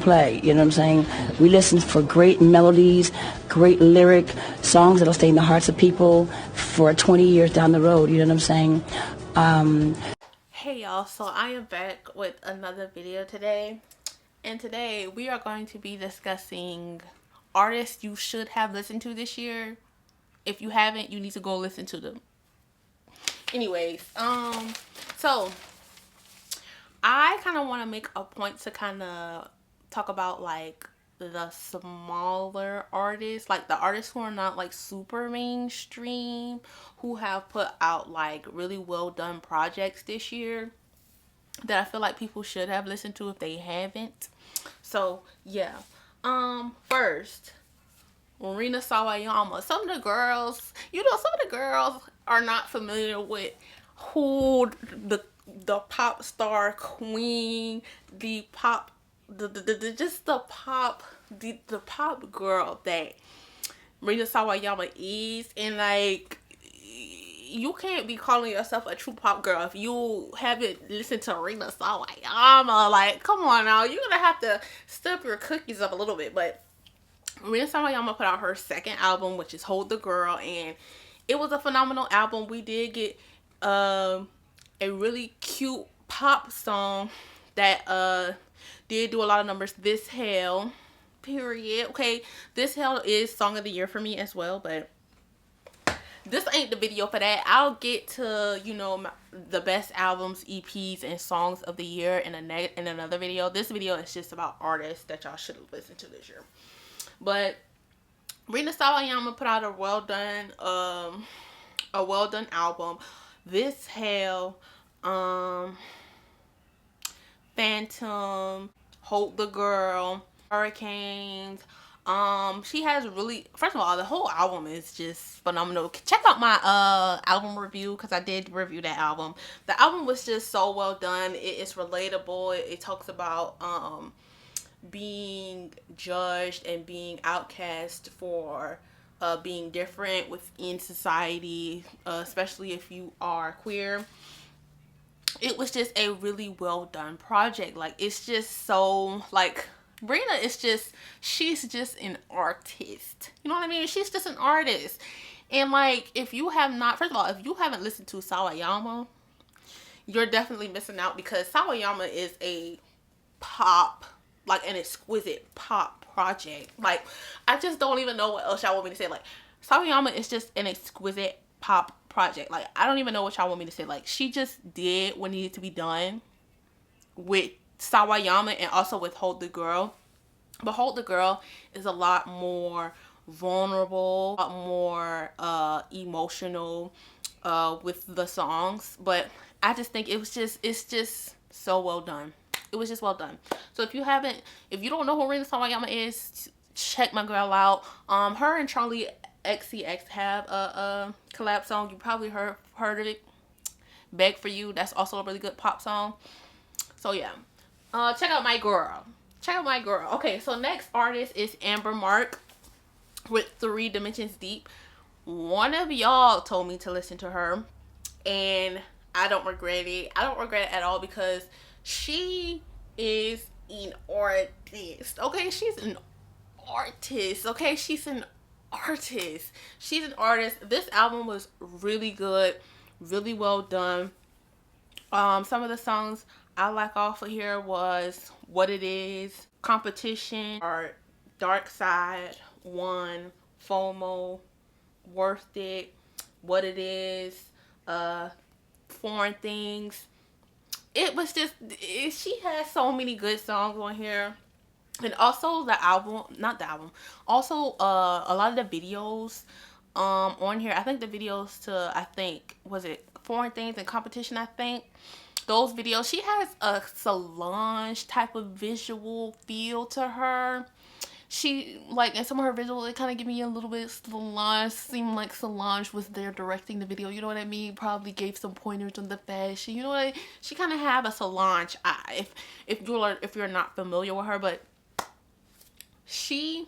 play. You know what I'm saying? We listen for great melodies, great lyric songs that'll stay in the hearts of people for 20 years down the road. You know what I'm saying? Hey y'all, so I am back with another video today, and today we are going to be discussing artists you should have listened to this year. If you haven't, you need to go listen to them. Anyways, so I kind of want to make a point to kind of talk about like the smaller artists, like the artists who are not like super mainstream, who have put out like really well done projects this year that I feel like people should have listened to if they haven't. So yeah, first, Rina Sawayama. Some of the girls, some of the girls are not familiar with who the pop star queen, the pop girl that Rina Sawayama is, and like, you can't be calling yourself a true pop girl if you haven't listened to Rina Sawayama. Like, come on now, you're gonna have to step your cookies up a little bit. But Rina Sawayama put out her second album, which is Hold the Girl, and it was a phenomenal album. We did get a really cute pop song that did do a lot of numbers. This Hell, period. Okay, This Hell is song of the year for me as well, but this ain't the video for that. I'll get to, the best albums, EPs, and songs of the year in another video. This video is just about artists that y'all should have listened to this year. But Rina Sawayama put out a well done album. This Hell, Phantom, Hold the Girl, Hurricanes. She has really, first of all, the whole album is just phenomenal. Check out my album review, because I did review that album. The album was just so well done. It is relatable. It talks about being judged and being outcast for being different within society, especially if you are queer. It was just a really well done project. Like, it's just so, like, Rina is just, she's just an artist. You know what I mean? She's just an artist. And like, if you have not, first of all, if you haven't listened to Sawayama, you're definitely missing out, because Sawayama is a pop, like an exquisite pop project. Like, I just don't even know what else y'all want me to say. Like, Sawayama is just an exquisite pop project. Like, I don't even know what y'all want me to say. Like, she just did what needed to be done with Sawayama and also with Hold the Girl. But Hold the Girl is a lot more vulnerable, a lot more emotional with the songs. But I just think it's just so well done. It was just well done. So if you don't know who Rina Sawayama is, check my girl out. Her and Charlie XCX have a collab song. You probably heard of it. Beg for You. That's also a really good pop song. So yeah. Check out my girl. Okay, so next artist is Amber Mark with 3 Dimensions Deep. One of y'all told me to listen to her, and I don't regret it. I don't regret it at all, because she is an artist. Okay, she's an artist. Okay, she's an artist. She's an artist. This album was really good, really well done. Some of the songs I like off of here was What It Is, Competition, or Dark Side, One, FOMO, Worth It, What It Is, Foreign Things. It was just, she has so many good songs on here. And also also a lot of the videos on here. I think the videos to, was it Foreign Things and Competition, I think. Those videos, she has a Solange type of visual feel to her. She, like, in some of her visuals, it kind of give me a little bit Solange. Seemed like Solange was there directing the video. You know what I mean? Probably gave some pointers on the fashion. You know what she kind of have a Solange eye. If you're not familiar with her, but she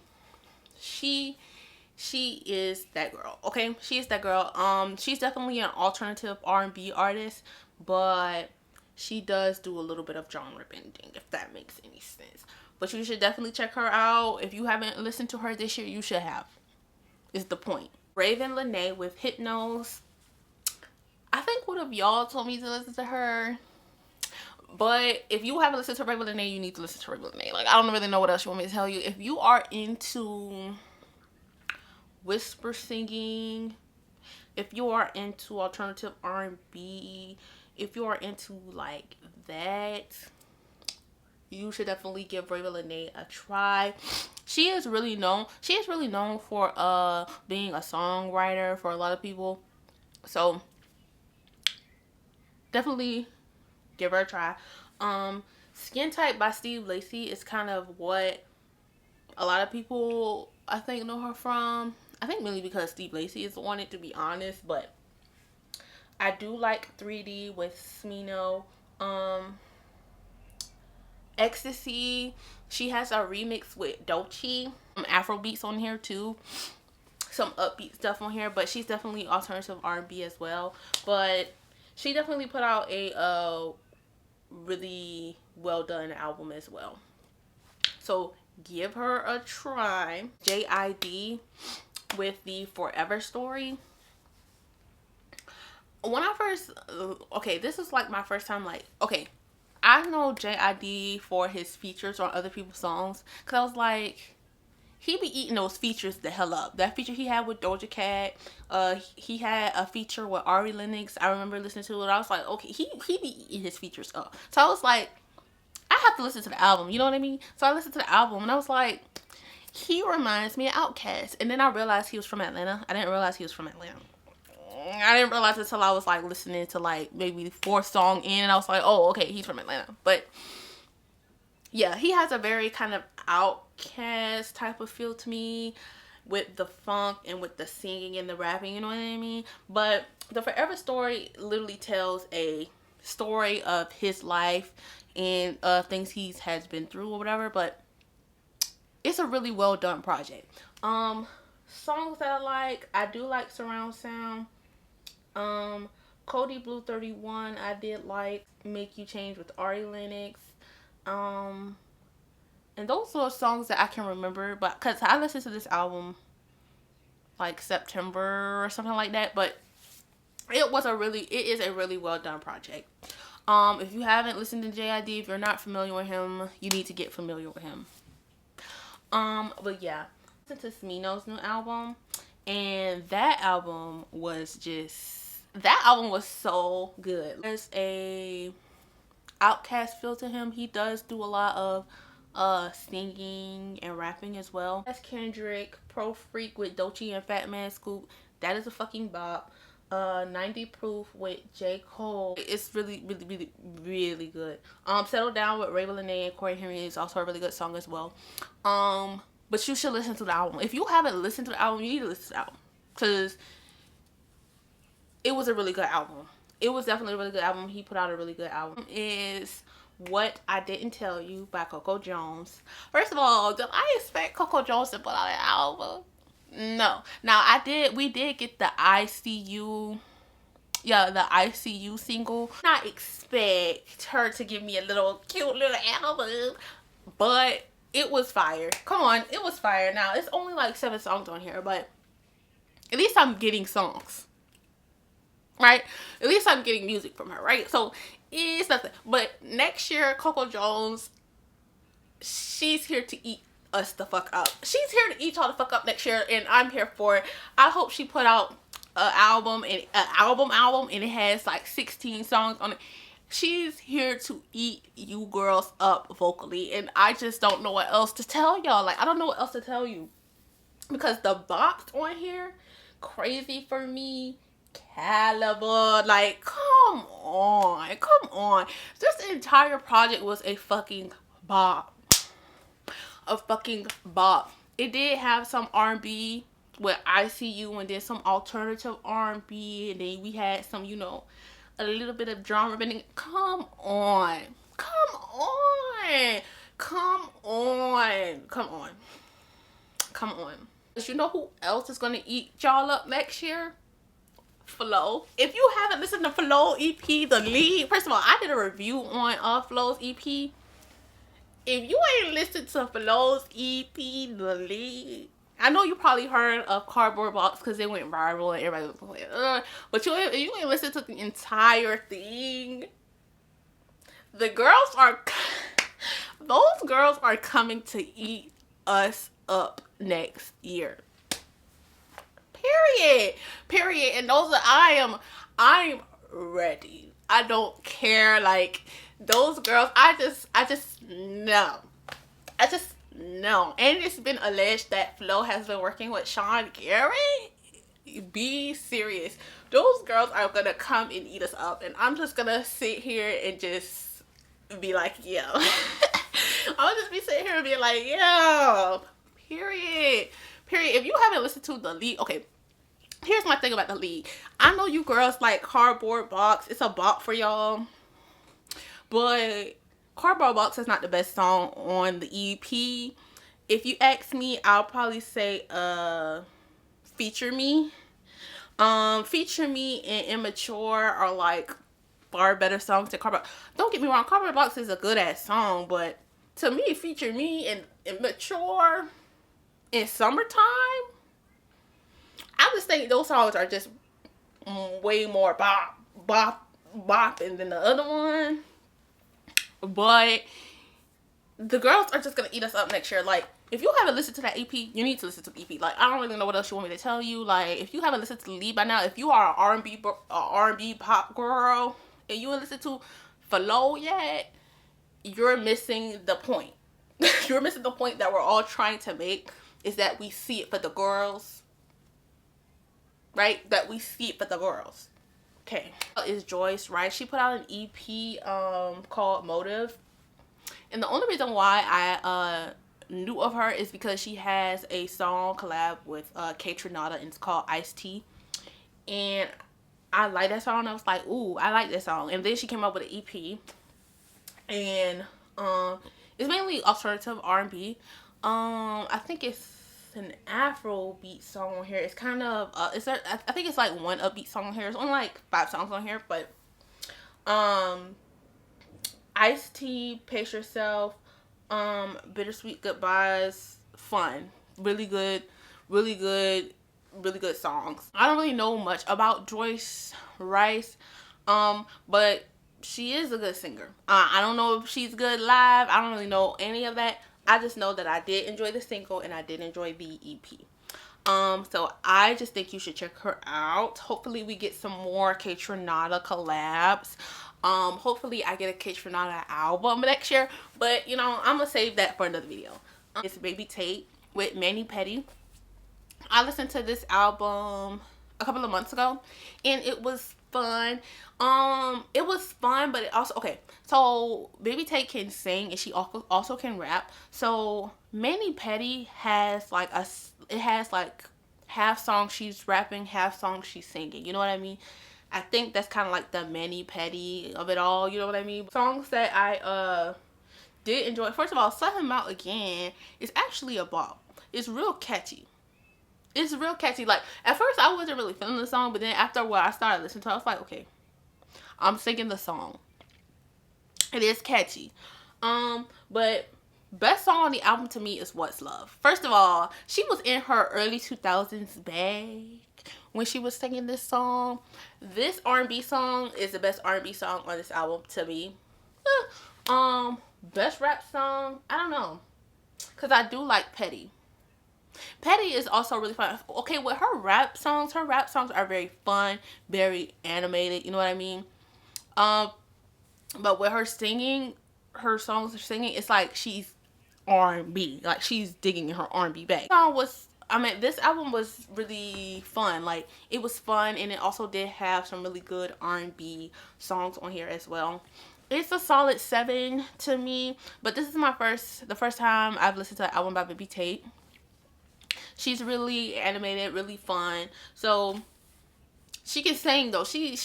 is that girl. Okay, she is that girl. She's definitely an alternative R&B artist, but she does do a little bit of genre bending, if that makes any sense. But you should definitely check her out. If you haven't listened to her this year, you should have. Is the point. Ravyn Lenae with Hypnose. I think one of y'all told me to listen to her. But if you haven't listened to Ravyn Lenae, you need to listen to Ravyn Lenae. Like, I don't really know what else you want me to tell you. If you are into whisper singing, if you are into alternative R&B, if you are into like that, you should definitely give Ravyn Lenae a try. She is really known for being a songwriter for a lot of people. So definitely give her a try. Skin Tight by Steve Lacy is kind of what a lot of people, I think, know her from. I think mainly because Steve Lacy is on it, to be honest. But I do like 3D with Smino. Ecstasy, she has a remix with Dolce. Some Afro beats on here too. Some upbeat stuff on here. But she's definitely alternative R&B as well. But she definitely put out a really well done album as well. So give her a try. JID with the Forever Story. When I first, okay, this is like my first time, like, okay, I know JID for his features on other people's songs, because I was like, he be eating those features the hell up. That feature he had with Doja Cat, he had a feature with Ari Lennox. I remember listening to it. I was like, okay, he be eating his features up. So I was like, I have to listen to the album, you know what I mean? So I listened to the album and I was like, he reminds me of Outkast. And then I realized he was from Atlanta. I didn't realize he was from Atlanta. I didn't realize it until I was like listening to like maybe the 4th song in, and I was like, oh, okay, he's from Atlanta. But yeah, he has a very kind of Outkast type of feel to me, with the funk and with the singing and the rapping, you know what I mean? But the Forever Story literally tells a story of his life and things he has been through or whatever. But it's a really well done project. Songs that I do like surround sound. Cody Blue 31, I did like. Make You Change with Ari Lennox. And those are songs that I can remember, but because I listened to this album like September or something like that. But it is a really well done project. If you haven't listened to JID, if you're not familiar with him, you need to get familiar with him. But yeah, listen to Smino's new album, and that album was so good. There's a Outkast feel to him. He does do a lot of singing and rapping as well. That's Kendrick, Pro Freak with Dolce and Fat Man Scoop. That is a fucking bop. 90 Proof with J. Cole. It's really, really, really, really good. Settle Down with Ravyn Lenae and Corey Henry is also a really good song as well. But you should listen to the album. If you haven't listened to the album, you need to listen to the album, because it was a really good album. It was definitely a really good album. He put out a really good album. Is What I Didn't Tell You by Coco Jones. First of all, did I expect Coco Jones to put out an album? No. Now we did get the ICU single. Not expect her to give me a little cute little album, but it was fire. Come on, it was fire. Now it's only like 7 songs on here, but at least I'm getting songs, right? At least I'm getting music from her, right? So it's nothing. But next year, Coco Jones, she's here to eat us the fuck up. She's here to eat y'all the fuck up next year, and I'm here for it. I hope she put out an album and it has like 16 songs on it. She's here to eat you girls up vocally, and I just don't know what else to tell y'all. Like, I don't know what else to tell you, because the bops on here, Crazy for Me, Caliber, like, come on. This entire project was a fucking bop. It did have some R&B with ICU, and then some alternative R&B, and then we had some, you know, a little bit of drama. Come on. But you know who else is gonna eat y'all up next year? Flo. If you haven't listened to Flo EP, the lead, first of all, I did a review on Flo's EP. If you ain't listened to Flo's EP, The Lead, I know you probably heard of Cardboard Box because it went viral and everybody was like, but you ain't listened to the entire thing. The girls are, those girls are coming to eat us up next year. Period. Period. And those are, I'm ready. I don't care. Like, those girls, I just know. I just know. And it's been alleged that Flo has been working with Sean Garrett. Be serious. Those girls are gonna come and eat us up, and I'm just gonna sit here and just be like, yo. I'll just be sitting here and be like, yo. Period. Period. If you haven't listened to The Lead, okay, here's my thing about The Lead. I know you girls like Cardboard Box. It's a bop for y'all. But Cardboard Box is not the best song on the EP. If you ask me, I'll probably say Feature Me. Feature Me and Immature are like far better songs than Cardboard. Don't get me wrong, Cardboard Box is a good ass song, but to me, Feature Me and Immature in Summertime, I just think those songs are just way more bopping than the other one. But the girls are just gonna eat us up next year. Like, if you haven't listened to that EP, you need to listen to the EP. Like, I don't really know what else you want me to tell you. Like, if you haven't listened to The Lead by now, if you are an R&B pop girl and you haven't listened to Flo yet, you're missing the point. You're missing the point that we're all trying to make, is that we see it for the girls. Right? That we see it for the girls. Okay. Is Joyce Wrice. She put out an EP called Motive. And the only reason why I knew of her is because she has a song collab with K-Tronada, and it's called Iced Tea. And I like that song. I was like, ooh, I like that song. And then she came up with an EP. And it's mainly alternative R&B. I think it's an Afrobeat song on here. It's kind of I think it's like one upbeat song on here. There's only like 5 songs on here, but Iced Tea, Pace Yourself, Bittersweet Goodbyes, fun, really good songs. I don't really know much about Joyce Wrice, but she is a good singer. I don't know if she's good live. I don't really know any of that. I just know that I did enjoy the single and I did enjoy the EP. So I just think you should check her out. Hopefully we get some more K-Tronada collabs. Hopefully I get a K-Tronada album next year. But, you know, I'm going to save that for another video. It's Baby Tate with Mani Petty. I listened to this album a couple of months ago and it was fun. It was fun, but it also, okay, so Baby Tate can sing and she also can rap. So Mani Petty has like half song she's rapping, half song she's singing, you know what I mean? I think that's kind of like the Mani Petty of it all, you know what I mean? Songs that I did enjoy, first of all, Set Him Out Again is actually a bop. It's real catchy. It's real catchy. Like, at first I wasn't really feeling the song, but then after a while I started listening to it, I was like, okay, I'm singing the song. It is catchy. But best song on the album to me is What's Love. First of all, she was in her early 2000s bag when she was singing this song. This R&B song is the best R&B song on this album to me. Best rap song, I don't know, because I do like Petty. Petty is also really fun. Okay, with her rap songs are very fun, very animated, you know what I mean? But with her singing, her songs are singing, it's like she's R&B. Like, she's digging in her R&B bag. This album was really fun. Like, it was fun, and it also did have some really good R&B songs on here as well. It's a solid 7 to me, but this is the first time I've listened to an album by Baby Tate. She's really animated, really fun. So she can sing though. She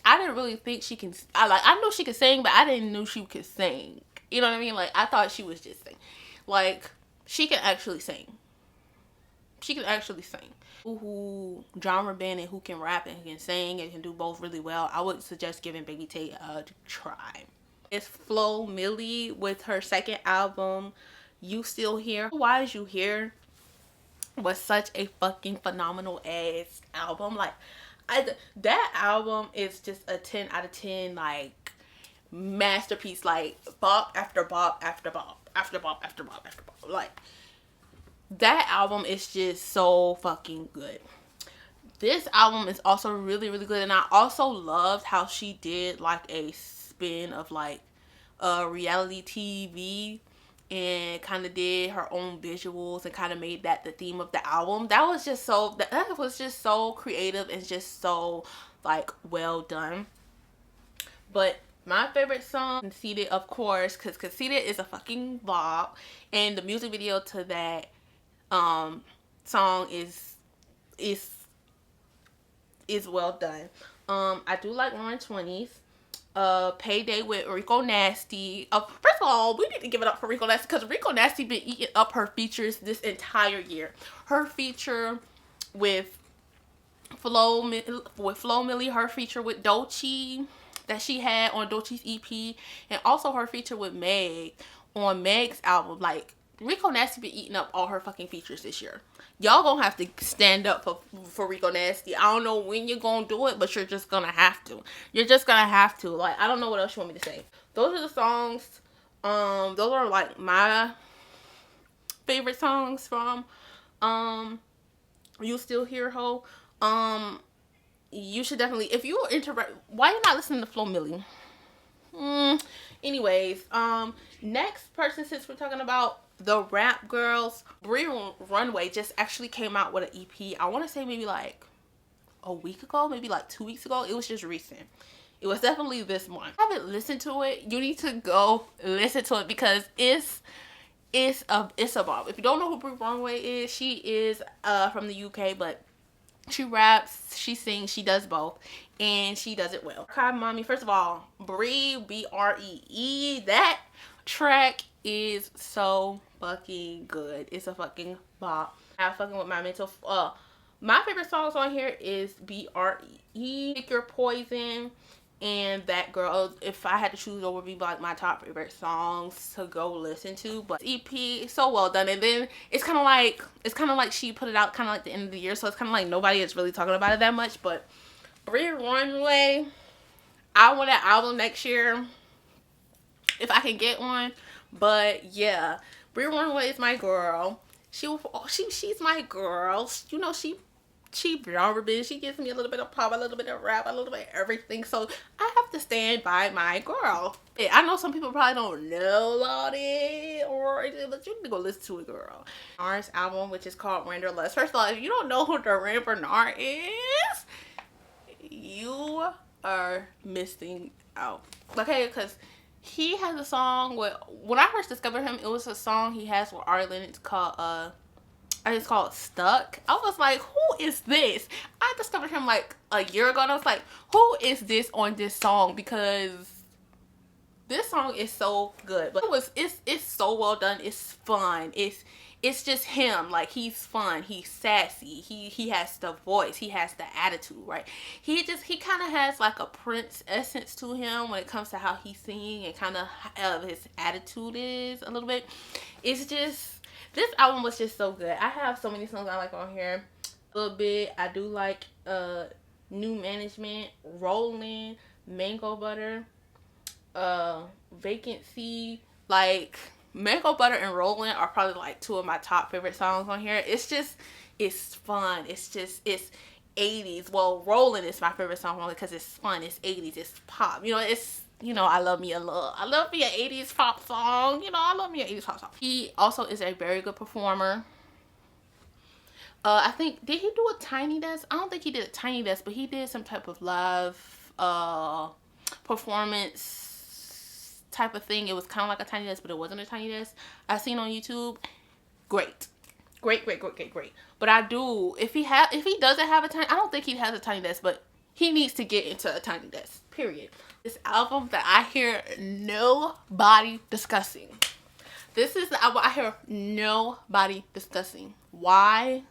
I didn't really think she can. I know she could sing, but I didn't know she could sing. You know what I mean? Like, I thought she was just singing. Like, she can actually sing. She can actually sing. Who genre band and who can rap and can sing and can do both really well, I would suggest giving Baby Tate a try. It's Flo Milli with her second album, You Still Here. Why Is You Here was such a fucking phenomenal ass album. Like, that album is just a 10 out of 10, like, masterpiece. Like, bop after bop after bop after bop after bop after bop. Like, that album is just so fucking good. This album is also really, really good. And I also loved how she did, like, a spin of, like, reality TV and kind of did her own visuals and kind of made that the theme of the album. That was just so creative and just so, like, well done. But my favorite song, Conceited, of course, because Conceited is a fucking bop, and the music video to that song is well done. I do like Roaring 20s. Payday with Rico Nasty. First of all, we need to give it up for Rico Nasty, because Rico Nasty been eating up her features this entire year. Her feature with Flo Milli, her feature with Dolce that she had on Dolce's EP, and also her feature with Meg on Meg's album. Like, Rico Nasty been eating up all her fucking features this year. Y'all gonna have to stand up for Rico Nasty. I don't know when you're gonna do it, but you're just gonna have to. You're just gonna have to. Like, I don't know what else you want me to say. Those are the songs. Those are, like, my favorite songs from You Still Here, Ho. You should definitely, if you're why you not listening to Flo Milli? Anyways, next person, since we're talking about the rap girls, Bree Runway just actually came out with an EP. I want to say maybe like a week ago, maybe like 2 weeks ago. It was just recent. It was definitely this month. I haven't listened to it. You need to go listen to it, because it's a bop. If you don't know who Bree Runway is, she is from the UK, but she raps, she sings, she does both, and she does it well. Okay, mommy, first of all, Bree, B-R-E-E, that track is so fucking good. It's a fucking bop. I'm fucking with my mental. My favorite songs on here is B-R-E-E, Pick Your Poison, and That Girl. If I had to choose, those would be like my top favorite songs to go listen to. But EP is so well done, and then it's kind of like she put it out kind of like the end of the year, so it's kind of like nobody is really talking about it that much. But Bree Runway, I want an album next year if I can get one. But yeah, Bree Runway is my girl. She's my girl. You know, she been. She gives me a little bit of pop, a little bit of rap, a little bit of everything. So I have to stand by my girl. I know some people probably don't know about it, but you need to go listen to it, girl. Bernar's album, which is called Wanderlust. First of all, if you don't know who Burrand Bernar is, you are missing out. Okay, because he has a song with, when I first discovered him, it was a song he has with Arlen. It's called it's called Stuck. I was like, who is this? I discovered him like a year ago, and I was like, who is this on this song? Because this song is so good. But it's so well done. It's fun. It's just him. Like, he's fun. He's sassy. He has the voice. He has the attitude, right? He kind of has like a Prince essence to him when it comes to how he sings and kind of his attitude is a little bit. It's just, this album was just so good. I have so many songs I like on here. A little bit. I do like New Management, Rollin', Mango Butter, Vacancy. Like, Mango Butter and Rollin' are probably like two of my top favorite songs on here. It's fun. It's 80s. Well, Rollin' is my favorite song only because it's fun. It's 80s. It's pop. I love me an 80s pop song. I love me an 80s pop song. He also is a very good performer. I think, did he do a Tiny Desk? I don't think he did a Tiny Desk, but he did some type of live performance type of thing. It was kind of like a Tiny Desk, but it wasn't a Tiny Desk. I seen on YouTube. Great. But I do, if he doesn't have a Tiny, I don't think he has a Tiny Desk, but he needs to get into a Tiny Desk, period. This album that I hear nobody discussing. This is the album I hear nobody discussing. Why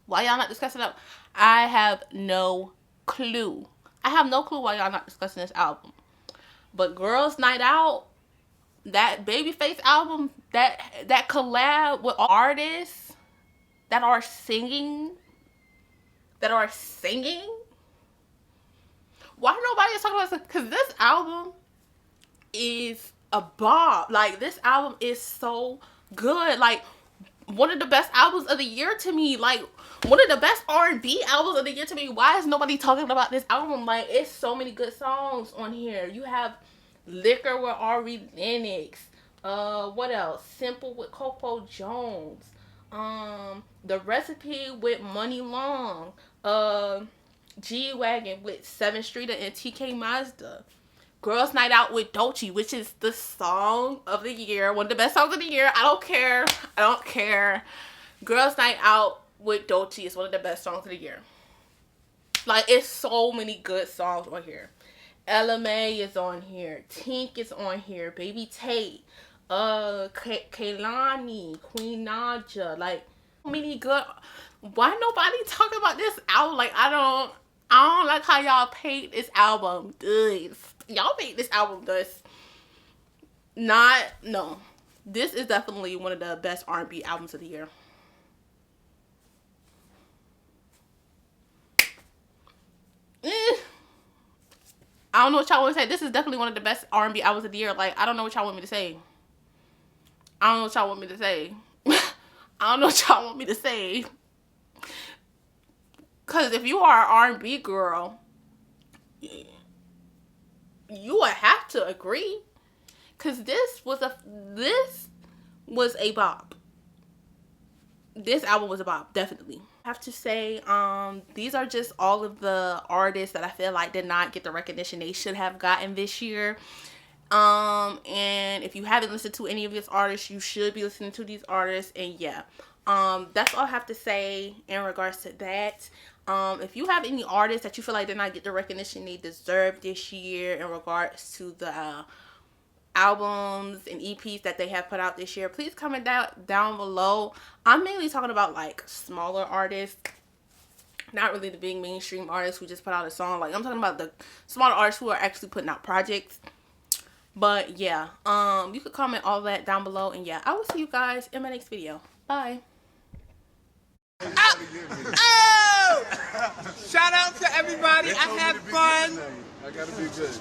y'all not discussing it? I have no clue. I have no clue why y'all not discussing this album. But Girls Night Out, that Babyface album, that collab with artists that are singing. Why nobody is talking about this? Because this album is a bomb. Like, this album is so good. Like, one of the best albums of the year to me. Like, one of the best R&B albums of the year to me. Why is nobody talking about this album? Like, it's so many good songs on here. You have Liquor with Ravyn Lenae. What else? Simple with Coco Jones. The Recipe with Money Long. G-Wagon with 7th Streeter and TK Mazda. Girls Night Out with Dolce, which is the song of the year. One of the best songs of the year. I don't care. Girls Night Out with Dolce is one of the best songs of the year. Like, it's so many good songs on here. LMA is on here. Tink is on here. Baby Tate. Kehlani. Queen Naja. Like, so many good. Why nobody talking about this album? Like, I don't like how y'all paint this album. Ugh. Y'all paint this album does not. No, this is definitely one of the best R&B albums of the year. I don't know what y'all want to say. This is definitely one of the best R&B albums of the year. Like, I don't know what y'all want me to say. I don't know what y'all want me to say. Because if you are an R&B girl, you would have to agree. Because this was a bop. This album was a bop, definitely. I have to say, these are just all of the artists that I feel like did not get the recognition they should have gotten this year. And if you haven't listened to any of these artists, you should be listening to these artists. And yeah, that's all I have to say in regards to that. If you have any artists that you feel like did not get the recognition they deserve this year in regards to the albums and EPs that they have put out this year, please comment down below. I'm mainly talking about like smaller artists, not really the big mainstream artists who just put out a song. Like, I'm talking about the smaller artists who are actually putting out projects. But yeah, you could comment all that down below, and yeah, I will see you guys in my next video. Bye. Oh! Shout out to everybody. I had fun. I gotta be good.